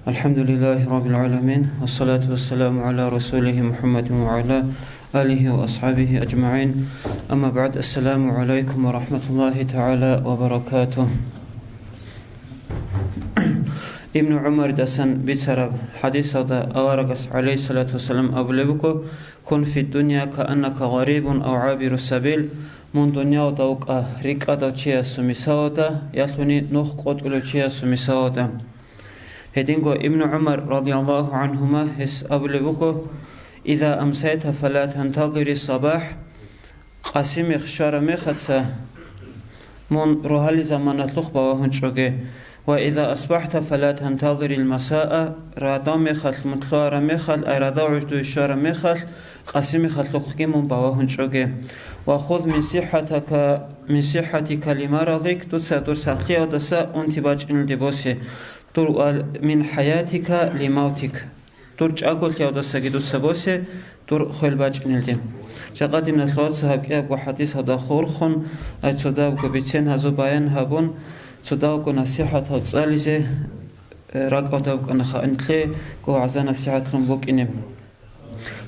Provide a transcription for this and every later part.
الحمد لله رب العالمين والصلاة والسلام على رسوله محمد وعلى آله وأصحابه أجمعين. أما بعد، السلام عليكم ورحمة الله تعالى وبركاته. ابن عمر دسن بيتسرب حديث هذا أوارقس عليه الصلاة والسلام أبلغكو: كن في الدنيا كأنك غريب أو عابر السبيل. من دنيا وتوقع ريكاتا تشيا سميساوتا يلوني نوخ قتلو تشيا سميساوتا. هدينكو ابن عمر رضي الله عنهما هس أبلغكو: إذا أمسيت فلا تنتظر الصباح. قاسم خشار ميخدسا من روحالي زمانة لخبا وهنشوكي. وإذا أصبحت فلا تنتظر المساء. رادا ميخل مطلوار ميخل أي رادا عجدو إشار ميخل قاسم خلقك من باوهنشوكي. وخذ من صحتك لمرضك. تسا ساقيا ودسا انتباج الدبوسي. من حياتك لموتك. جاكل ودسا جدو سبوسي. خلباج الدم. شقادنا الخوات صحابك أبو حديث هذا خورخون أي تصدابك بيتين هزو باين هابون. صداوكو نصيحة تصاليزه راكو داوكو نخا انتلي كو عزا نصيحة لنبوك إنم.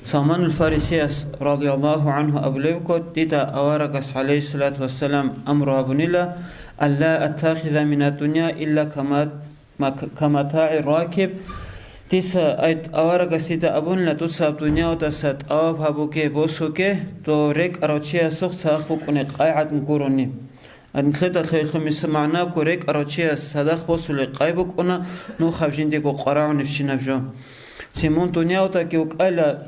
سلمان الفارسي رضي الله عنه أبلغكو ديدا أوارقس عليه الصلاة والسلام أمر أبنلا ألا أتخذ من الدنيا إلا كمتاع الراكب. تيسا أوارقس ديدا أبنلا تسا الدنيا ودسات أواب هبوكي بوسوكي تو ريك أروتشيا سوخ ساخوك ونقايعد نقوروني. أنتلتا خمس معنا كوريك أروتشيا صدق بوسولي قايبك ونا نو خبجين ديكو قراعو نفشينا بجو. سيمون دنيا وتا كيوك ألا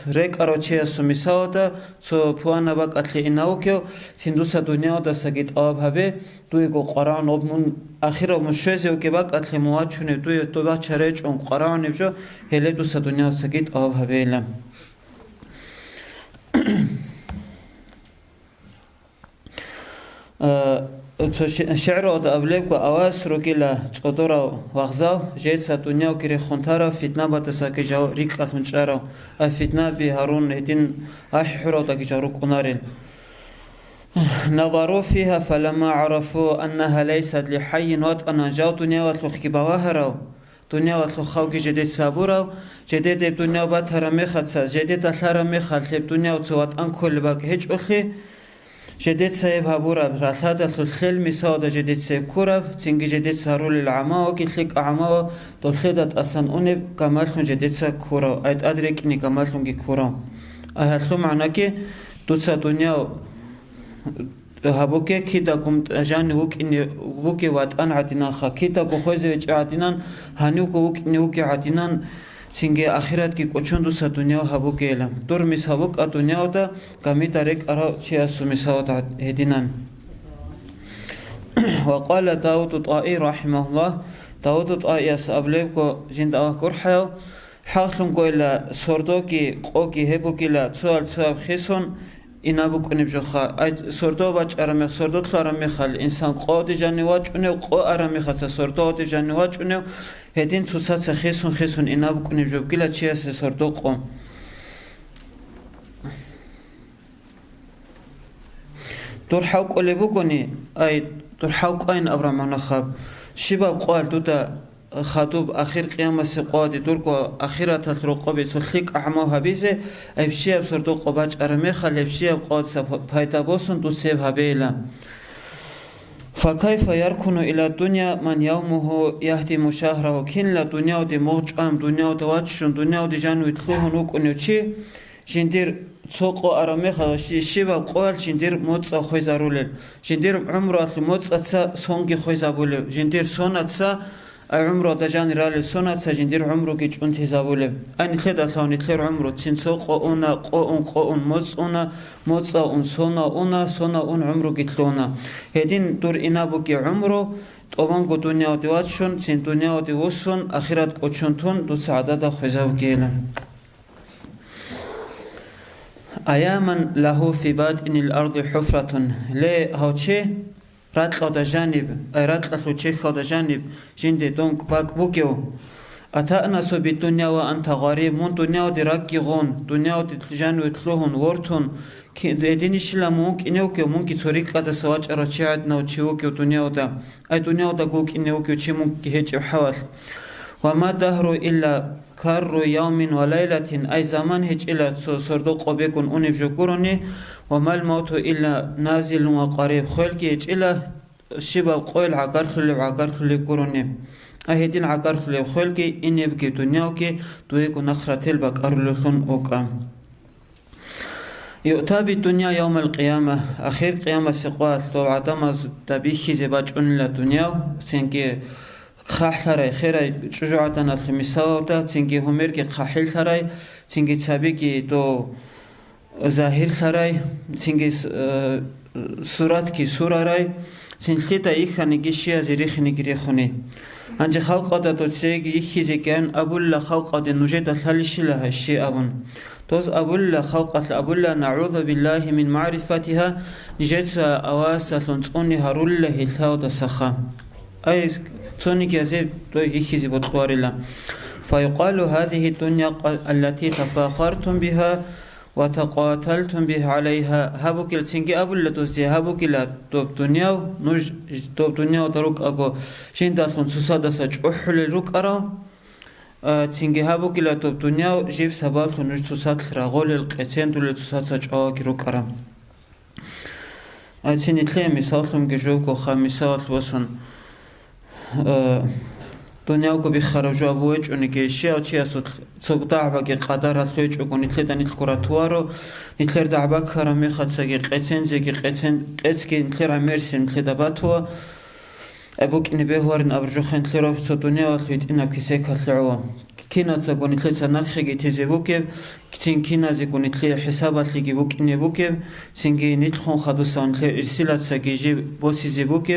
ريك أروتشيا سميساوتا سو بوانا باك أتلي إناوكيو سندوسا دنيا وتا ساقيت أواب هبه دويكو قراعو نوبمون أخيرا مشوزي وكي باك أتلي مواتشوني دوي توبا چريج ون قراعو نبجو هلي دوسا دنيا وتا ساقيت أواب هبه إلام. شعر هذا أبلغ وأواس رجلا تقدره وغزاو جيت ساتونيا وكري خنتارا فتنة بتساك جاو ريك أتمنشارا الفتنة بهارون هدين أحرو تكجارو كنارين. نظروا فيها فلما عرفوا أنها ليست لحي وات أنا جاو دنيا واتلوخ كباوهراو دنيا واتلوخ خوكي جديد سابوراو جديد دنيا باتهرا مخاتسا جديد أثارا مخات لب دنيا وتوات أنكل باك هج أخي جديد سايب هابورا رالات الخل مساودا جديد سايب كوراب تنجي جديد سارول العماو كيخليك أعماو تلخيدات أصلا أنب كمالهم جديد سا كورا أيد أدرك إني كمالهم جي كورا أهلو معنا كي دوتسا دنيا هابوكي كيدا كم جاني وك إني وكي وات أنا عدنا خا كيدا كخوزي عدنان هنيوك وك إني وكي عدنان سنجي آخرات كي كوچوندو سا دنيا هابوكي إلام دور مس هابوك الدنيا ودا كمي تاريك أرا شيء سمساوت هدينان. وقال داود الطائي رحمه الله داود الطائي أبلغكو جند أوكر حيو حاخلون قويلا سردوكي قوكي هبوكي لا تسوال خيسون إنابوك نبجوخا أي سردو باج أرمي سردو تلارمي خال إنسان قودي جاني واجونيو قو أرمي خاصة سردو دي جاني واجونيو هدين تسات خيسون إنابوك نبجوب كلا تشيا سردو قوم. دور حوك أولي بوكوني أي دور حوك أين أبرامانا خاب شباب قوال دودا خاطوب آخر قيامة سقادي دوركو آخرة تلقى بسلك أعماه هبيزه أبشيء بسردو قباج أرمي خل أبشيء قاد سبايتا بوسن دوسيب هبيلا. فكيف يركن إلى الدنيا من يومه يهدم شهره كن لا دنيا ودي موج أم دنيا ودي واتشون دنيا ودي جانو يتلوه نوك ونوشي جندير سوقو أرمي خل شباب قال جندير موت خوي زارولل جندير عمره موت أتسا سونجي خوي زابولل جندير سون أتسا عمره دجان رالي سونات سجندير عمره كيج أنت زابولة أنا ثلاثة ثاني ثلاث عمره تنسو قون موت أون سونا عمره كتلونا هدين دور إنا بوكي عمره طبعاً قدونيا ودواتشون سين دنيا ودوسون آخرات قدشونتون دو سعادة خزاو كيلا. أياماً له في باطن الأرض حفرة ليه هوتشي راتلو دا جانب أي راتلو تشيخو دا جانب جندي دونك باك بوكيو أتأنس بالدنيا وأنت غريب من دنيا دركي غون دنيا تجان وتلوهن ورتون دين الشلا ممكن إنوكي ممكن توريك هذا سواج أرتشعت نوتشيوكي ودنيا دا أي دنيا دا قوك إنوكي وشي ممكن هيج حوال وما دهر إلا كر يوم وليلة أي زمان هيج إلا صردوق بيكون أنب جكورني وما الموت إلا نازل وقريب خلقي هيج إلا شباب قويل عقار خلي كورني أهدين عقار خلي خلقي إن يبكي دنياوكي دويكو نخرة تلبك أرلوثن أوكا يؤتى بالدنيا يوم القيامة أخير قيامة سقوات لو عدم تبيخي زباج أن الدنيا سنكي خاحلراي خيراي جوجعتنا المساوتا تنكي هميركي خاحل ثراي تنكي تسابيكي تو ظاهر ثراي تنكي صورتكي سوراراي تنخيتا إيخاني جيشيا زريخني جريخوني أنجي خلقة تتسيجي إيخيزي كان أبولا خلقة نجيتا ثالشي الشيء أبون توز أبولا خلقة أبولا نعوذ بالله من معرفتها نجيت أواسا لنتقوني هارولا هلتاو تسخا أي توني كيزيب تو إيخيزي بطوارلا فيقال هذه الدنيا التي تفاخرتم بها وتقاتلتم به عليها هابوك التنجي أبولا توزي هابوك لا توب دنيا نج توب دنيا تروك أكو شين داتلون سوسادا سج أحل روك أرا تنجي هابوك لا توب دنيا جيب سبات نج سوسات رغول القتين دول سوسات سج أوك روك أرا أتني تلي مثالهم جوكو خمسات وصن دنياكو بخرجوا أبوج ونكى شيء أو شيء صوت دعبك قدر هالوج وكون يتلدا نتلقى توارو نتلر دعبك خرامي خدسجي قتين زجي قتين قتكي نتلر عمرسين نتلدا باتوا أبوك إن بهورن أبرجوخن نتلر في الدنيا وتليد إن بكسيك هالعوا كينا تزقون نتلر سنخرج تزبوك كتين كينا زقون نتلر حسابات لجي بوك إن بوك تنجي نتلخون خدوسان نتلر إرسالات سجي بوسي زبوك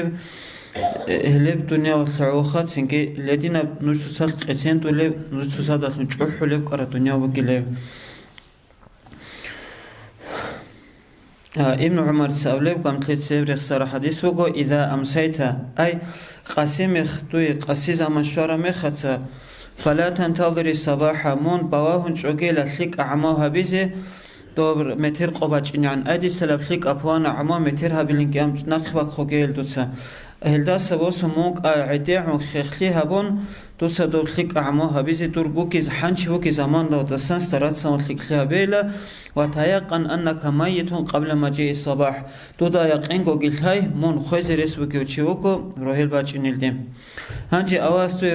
هلب دنيا والثعوخات سنكي الذين نجسال قسين تولي نجسال داتن جوح لب قرا دنيا وقلب ابن عمر سأولب قام تلت سيبريخ سارة حديث وقو إذا أمسيت أي قاسم اختوي قاسيز أمشوار مخطا فلا تنتظر الصباح مون بواهن شوكي لتلك أعماها بيزي دور متر قباج إنعن أدي سلبلك أبوان أعما مترها بلنكام نخبق خوكيل دوسا هلدا سبوس موك عديع وخيخلي هبون دوسا دولخيك أعماها بيزي دور بوكيز حنش بوكي زمان دو دسان سترات سمخليك لها بيلا وتيقن أنك ميت قبل مجيء الصباح دودا يقينكو قلتهاي مون خوزي رسبوكي وچيوكو روهيل باج إنيلديم هانجي أواز توي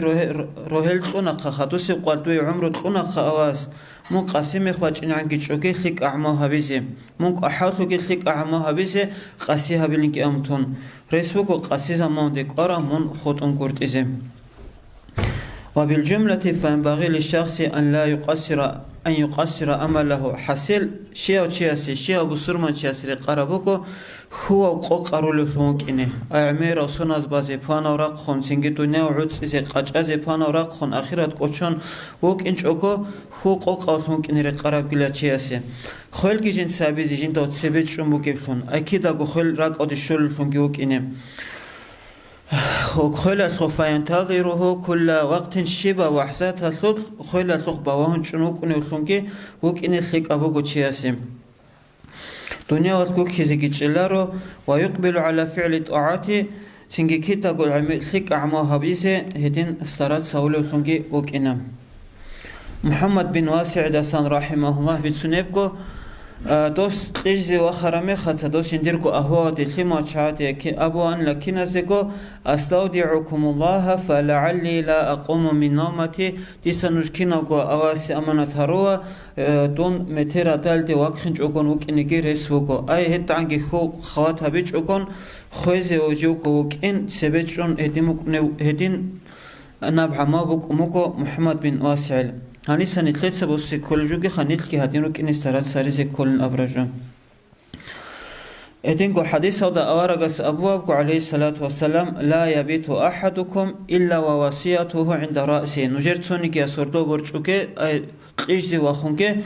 روهيل تونق خدوسي قوال توي عمرو تونق أواز مون قاسم خواج إن عنك تشوكي لك أعماها بيزي مون أحاطو لك أعماها بيزي قاسيها بلنك أمتون رسبوكو قاسي زمان ديك أرى مون خطون كورتيزي وبالجملة فينبغي للشخص أن يقصر أمله حسيل شيء وشياسي شيء بصرمان شياسي قربوكو هو قرر لفونك إنه أعمير صناز بازي بانا ورقخون سنجي دنيا وعدس إزي قاجازي بانا ورقخون أخيرات قوشون ووك إنش أوكو هو قرر لفونك إنه قرب قلا شياسي خويل جين سابيزي جين دوت سبيت شمبو كيفلون أكيد أكو خويل راك أو دي شول لفونك ووك إنه خيل الخوف ينتظره كل وقت شبه وحزات الخوف خيل الخوف بواهن شنوك ونخلونكي وك إن الخيك أبوكو تشياسي دنيا وتكوك هزيكي تشلارو ويقبل على فعل طاعتي سنجي كيتا قول الخيك أعماها بيسي هدين استرات سولو خلونكي وك إنام محمد بن واسع دسان رحمه الله بتسنبكو دوس تجزي وخرمي خاطر دوس ينديركو أهوات الخيمة شعاتي أبوان لكنزكو أستودعكم الله فلعلي لا أقوم من نومتي تسنشكينكو أواسي أمانة هروا دون متيرا تالتي وقخنج أكون وكينيكي رسوكو أي هت عنكي خوات هبيج أكون خوزي وجوكو وكين سبيجون هدين نبع ما بوك أموكو محمد بن واسع هاني سنتلت سبوسي كل جوجي خانيت كي هادينو كين استرات ساريزي كل أبرجو إتنكو حديث هذا أورغس أبوابكو عليه الصلاة والسلام لا يبيت أحدكم إلا ووصيته عند رأسه نجرتوني كي أسردو برجوكي قيجزي وخونكي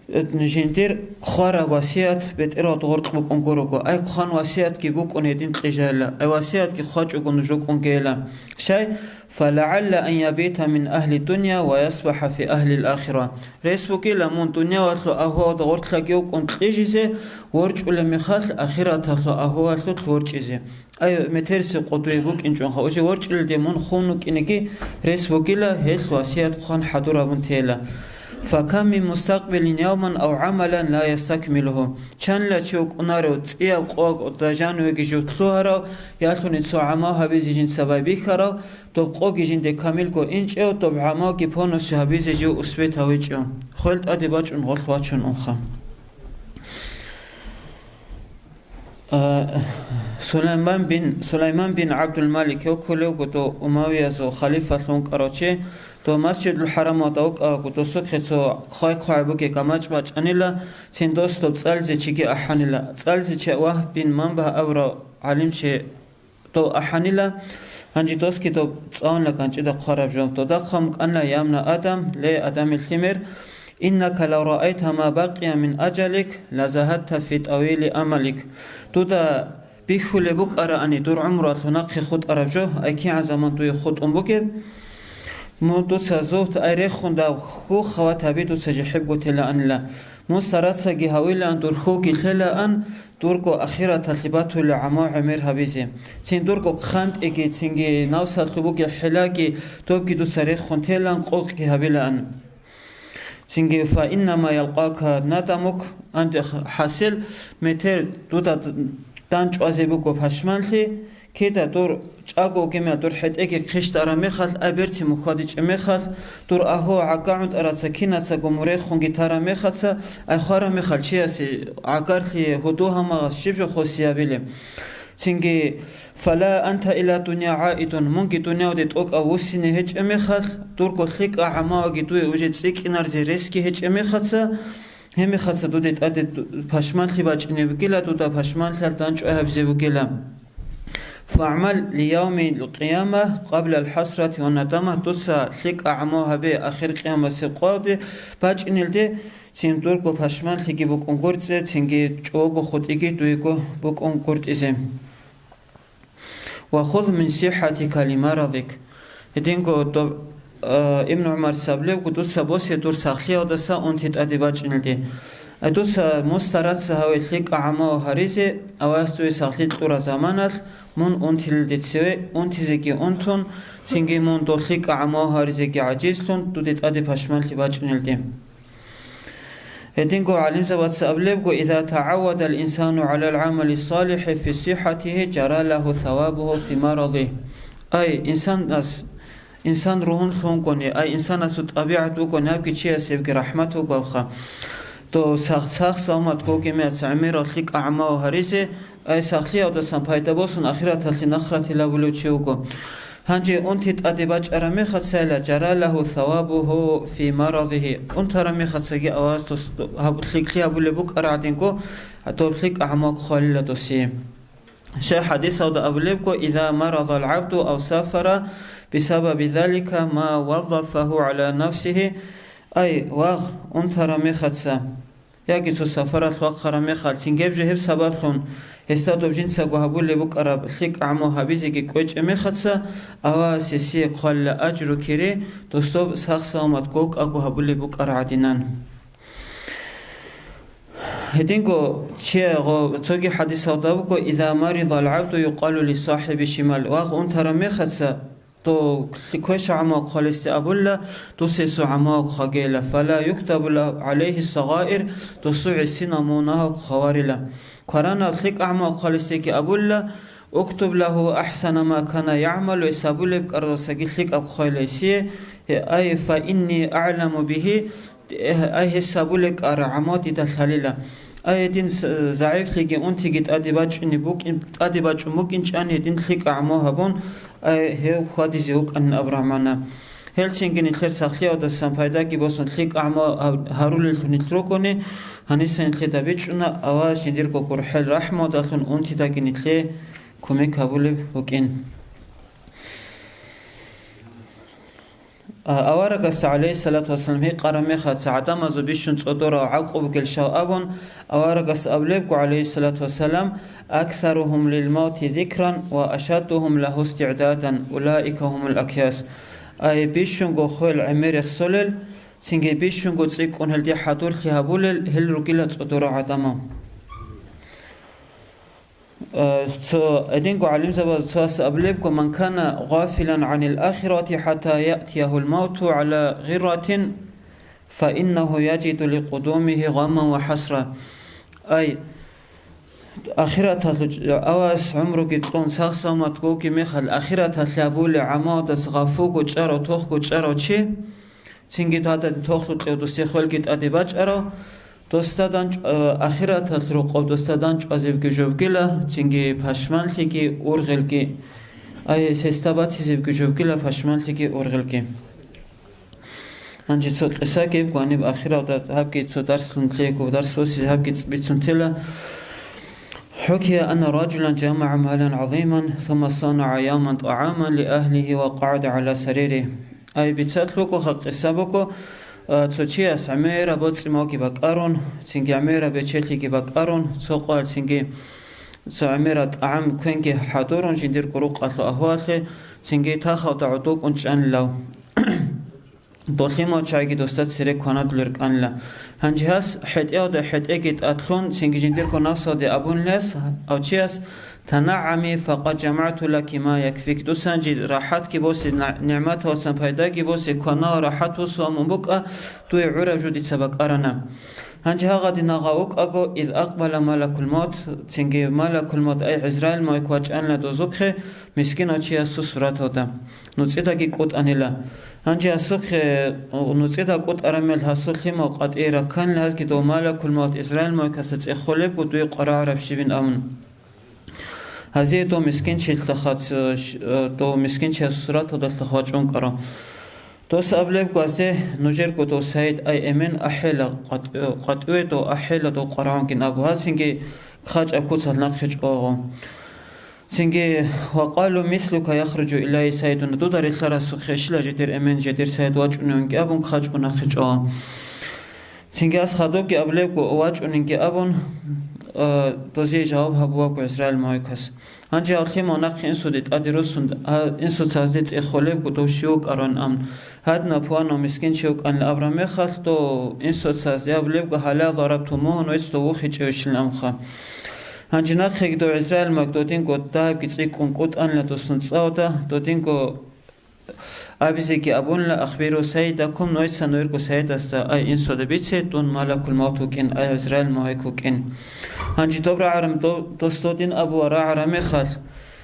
نجندر خارا وصيات بترى دورت بكون كوروكو أي خان وصيات كي بكون يدين قجالة أي وصيات كي خاج يكون جوكون كيلا شيء فلعل أن يبيت من أهل الدنيا ويصبح في أهل الآخرة ريسبوكي لمن دنيا وثلو أهو دورت لكيوك أنت قجيزة ورج ولا مخاط آخرة تثلو أهو ثلو ورجيزة أي مترس قدوي بوك إنجون خوجي ورج الدمون خونك إنكي ريسبوكي لا هيث وصيات خان حضورا بنتيلا فكم من مستقبل يوما أو عملا لا يستكمله كان لا تشوك نارو تياب قوق تجانو يجو تلوهرو يالخوني تسو عماها بيزيجين سبابي خرو توب قوق يجين دي كامل كو إنش أو توب عماو كي بونو سيهابيزي جو أسبيت هاويجو خلت أدي باچون غلط باچون أنخا سليمان بن عبد الملك يوكولو كتو أماوية زو خليفة لون كاروچي تو مسجد الحرام وتوك كتو سكخصو خاي خايبوكي كماچ باچ انيلا سين دوستو صالزي چيكي احانيلا صالزي چه واه بن منبه اورا علم چه تو احانيلا هنجي دوسكي تو صاون لكانچ دا خراب جوم تو دا خم قنا يامنا ادم لي ادم الثمر إنك لو رأيت ما بقي من أجلك لزهدت في طويل أملك تودا بيخول بوك أرى أني دور عمره تنقي خود أرجو أكي عزمان توي خود أمبوك مو دو سازوت أريخون دا خو خواتها بيدو سجحب قتلا أن لا مو سراتسا جهويلا أن دور خوكي خلا أن دوركو أخيرا تلتباتو لعمو عمير هبيزي تين دوركو خانت إكي تينجي ناوسا تلبوكي حلاكي توبكي دو سريخون تلا أن قوكي هبيلا أن تينجي فإنما يلقاك ندمك أنت حاصل متر دودا دانچ أزيبوكو پشمالتي كيدا دور چاگو كيما دور حد اكي خشت ارا مخال ابرتي مخادج مخال دور اهو عقاعد ارا سكينة سقموري خونگي تارا مخالسا اي خوارا مخال چياسي عقارتي هدوها ما شبجو خوسيا بيلي تينجي فلا أنت إلى دنيا عائد ممكن دنيا ودت أوك أو وسني هج أمخال دوركو خيك أعماء جدوي وجد سيك إنار زي ريسكي هج أمخالسا هم خاصة دودت أدت باشمان خباج إني بقيلا دودا باشمان خلتانش أهبزي بقيلا فاعمل ليوم القيامة قبل الحسرة والندامة دوسا خيك أعماها بي آخر قيامة سيقوادي باج إني لدي تين دوركو باشمان خيكي بكون قرتزي تينجي جوغو خود إيكي دويكو بكون قرتزي وخذ من صحتك لمرضك هدينكو ابن عمر سابليو قدوس بوس يدور ساخليا ودسا انتي ادباج نلدي ادوس مسترات سهوي خيك اعما وهريزي اواسطوي ساخلي طور زمانات من انتي لدتسوي انتي زكي انتون سينجي من دو خيك اعما وهريزي عجيزتون دودت ادي پشمال تباج نلدي هدينكو علم زبات سابليو اذا تعود الانسان على العمل الصالح في صحته جرى له ثوابه في مرضه اي انسان روحن خون کنه ای انسان از طبیعت و کنه که چی است که رحمت و گوخه تو سخت سامت کو که می تعمیر خلق اعما و هریسه ای سختی او دستان پیدا باسون اخیرت تلت نخرت لولو چیو کو هنجی اون تیت ادباج ارمی خد سیلا جرا له ثوابه في مرضه اون ترمی خد سگی آواز تو خلقی ابو بوک ارعدین کو تو خلق اعما خالی دوسی شيء حديث او ابو لبكو اذا مرض العبد او سافر بسبب ذلك ما وظفه على نفسه أي واغ أنتر مخدسا ياكي سو سفرت وقر مخال تنجيب جهب سببتون استادو بجنسا قهبول لبك أراب خيك أعمو هبيزي كي كوش مخدسا أوا سيسي قال أجر كيري دوستوب ساخصا ومدقوك أقو هبول لبك أرعدنان هدينكو تشيغو توجي حديث أوتابكو إذا مرض العبد يقال لصاحب الشمال واغ أنتر مخدسا تو كويش عماق خالص أبولا تو سيسو عماق خاجيلا فلا يكتب عليه الصغائر تو سوع السينمونها خوارلا قرانا ثق عماق خالص كي أبولا اكتب له أحسن ما كان يعمل ويسابول بقرر سجل ثق أب خالصي أي فإني أعلم به أي سابولك أرعمات تخليلا أي دين ضعيف لقي أنتي جت أدباج نبوك أدباج ممكن أن يدين خلق أعماها بون هي خادي زوج أن أبرهمنا هلسنجي نتلر سخلي أو دستان فايدا كي بوسن خلق أعما هارول التنتروكوني هنيسن خدا بيجنا أواز ندير كوكور حل رحمة دالتون أنتي داكي نتلي كومي كابول بوكين أوارقس عليه الصلاة والسلام هي قرميخات سعدما زبيشن صدورا وعقب كل شاء أبون أوارقس أبليبكو عليه الصلاة والسلام أكثرهم للموت ذكرا وأشدهم له استعدادا أولئك هم الأكياس أي بيشنغو خويل عمير خسولل سنجي بيشنغو تسيكون هل دي حدول خيابولل هل رجلة صدورا عدما أدينكو علم زباز أبليبكو من كان غافلا عن الآخرة حتى يأتيه الموت على غرة فإنه يجد لقدومه غما وحسرة أي آخرة أواس عمرو كتلون سخصة متقوكي ميخل آخرة ثابول عماد سغافوك وشارو توخ وشارو چي تنجي تاتا توخ لطلو سيخول كت أدباج أرو دوستادان آخرت رو قب دوستادان چازیب گجوبگیلا چنگی پشمال تیکی اورغلگی ای سیستابات چیزیب گجوبگیلا پشمال تیکی اورغلگی هنجی تو قصه که بگوانیب آخرت هبگی تو درس لنتلیک و درس وسی هبگی بیتون تلا حكي أن رجلا جمع مالا عظيما ثم صنع يوما طعاما لأهله وقعد على سريره أي بتسألوكو خلق قصه بكو تشياس عميرة بوتس موكي بقارون تنجي عميرة بتشلتي بقارون تقال تنجي عميرة عم كونكي حضورون جندير قروق أطلو أهواله تنجي تاخو تعطوك انشان لو دوليمو چايگي دوستات سيري كوناد لرك أنلا هنجهاس حتئو ده حتئكيت أطلون تنجي جندير كوناسو دي أبون لس أو تشياس تنعمي فقد جمعت لك ما يكفيك دوسانجي راحت كي بوسي نعمت وسن پیدا كي بوسي كنا راحت وسو منبك توي عرا جودي سبق أرنا هنجها غادي نغاوك أغو إذ أقبل ملك الموت تنجي ملك الموت أي عزرائيل ما يكواج أن لدوزوكخي مسكين أچي أسو سورات هدا نوصيدا كي قوت أنيلا هنجي أسوخ نوصيدا قوت أرميل هسوخي موقات إيرا كان لهز كي دو ملك الموت إزرائيل ما يكسط إخوليك ودوي قرار رفشيبين أمن هذه دو مسكين شيل تخات دو مسكين شيل سورات هدا تخات جون كرا دوس أبلغ قاسي نجر کو دو سعيد أي أمين أحيل قطوي دو أحيل دو قرآن كن أبو هاسينجي خاج أكو سلناك خج أوغو سينجي وقالوا مثلك يخرج إلى سعيد دو داري خرا سخيش لا جدير أمين جدير سعيد واجونك أبون خاج أنا خج أوغو سينجي أس خدوك أبلغ واجونك أبون دوزي جواب هبوا کو إسرائيل مايكس هنجي أخيم ونقخ إنسو ديت أديروسون إنسو تازديت إخوليب كدو شيوك أرون أمن هادنا بوانو مسكين شيوك أن الأبرامي خلطو إنسو تازدي أبليب هلا ضربتو موهن ويستو وخي جيوش الأمخا هنجي نقخي دو إسرائيل ماك دو دينكو دايب كتسيكون قوت أن لدوسون تساودا دو دينكو أبيزيكي أبون لا أخبروا سيدكم نويتسا نويركو سيدستا أي إنسو دبيتسي دون مالك الموت وكين أي إسرائيل مايكو كين هنجي دوبرا عرم دوستودين أبو ورا عرمي خال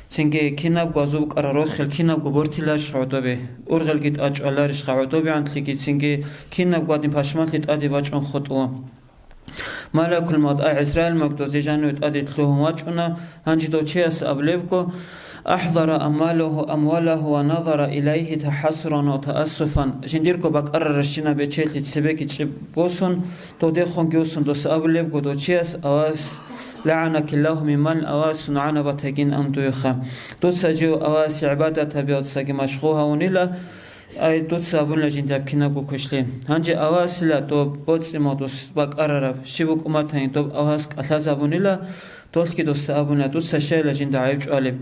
تنجي كيناب غازوب قرارو خل كيناب غبورتيلاش عودوبي أورغل جيت أجعلارش عودوبي عن تلقي تنجي كيناب غادين باشمات لتأدي باجون خطوة مالك الموت أي إسرائيل مقدوزي جانو يتأدي تلوهم واجونا هنجي دو تشياس أبليبكو أحضر أمواله ونظر إليه تحسرا وتأسفا جنديركو بقرر الشينا بيتشيلتي تسبيكي تشبوسون دو ديخون جيوسون دو سأبليبكو دو تشياس أواس لعنك الله ممن أواس نعنا بتهجين أمدويخا دو سجيو أواس عبادة بيوت ساقي مشخوها ونيلا أي دوت سابون لجين دابكينا بوكشلي هنجي أواس لا دو بوتس إمادوس بقرر شبوك أماتين دو أواس أتلازابونيلا دولكي دو سابون دوت سشي لجين دعيب جوالي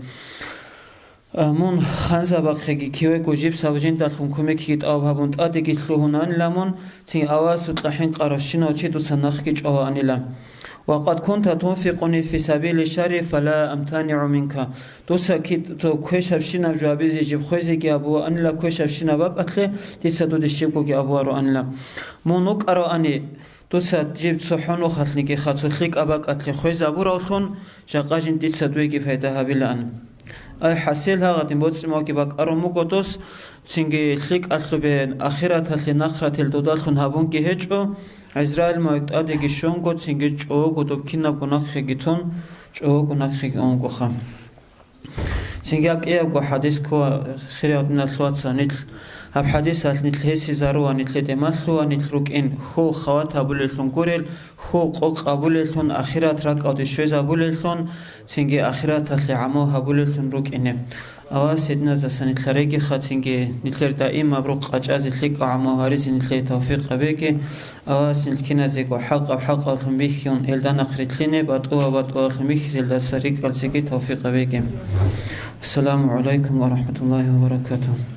مون خانزا بقخي كيوي كوجيب سابجين دالكم كوميكي تاوب هابون تاديكي تلوهنان لامون تين أواس وطلحين قرشينو چي دو سنخكي جوه أنيلا وقد كنت تنفقني في سبيل الشر فلا أمتنع منك دوسا كي تو كويش هبشينا جوابيزي جيب خويزي كي أبو أن لا كويش هبشينا باك أتلي تيسا دو دشيبكو كي أبو أرو أن لا مونوك أرو أني دوسا جيب صحونو خاتني كي خاتو تليك أباك أتلي خويز أبو روخون جاقاجين تيسا دوي كي فايدا هابيلا أن أي حسيلها غادي نبوتس موكي باك أرو موكو دوس تنجي تليك أتلو بين آخرة تلي نخرة تلدودالخون هابون كي هجو إسرائيل ما يتأدي جشون قد سنجي جوه قدوب كنا بقناق خيجتون جوه قناق خيجون قخام سنجي أك إيه قو حديث كو خيري عدنا الثوات سانيت اب حديث نتلهسي زارو نتلتمالو نتلوكين خو خوات ابوللون كورل خو قوق ابوللون اخرات راك او دشوز ابوللون تنجي اخرات لعمو ابوللون روكين اوا سيدنا زسنتلريكي خاتنجي نتلر دائما مبروك قاجاز لك عمو هاريس نتلي توفيق بك اوا سنتكنا زيكو حق الخمبيخيون الدان اخرتلينه باتو الخمبيخ زلدا سريك السكي توفيق بك. السلام عليكم ورحمة الله وبركاته.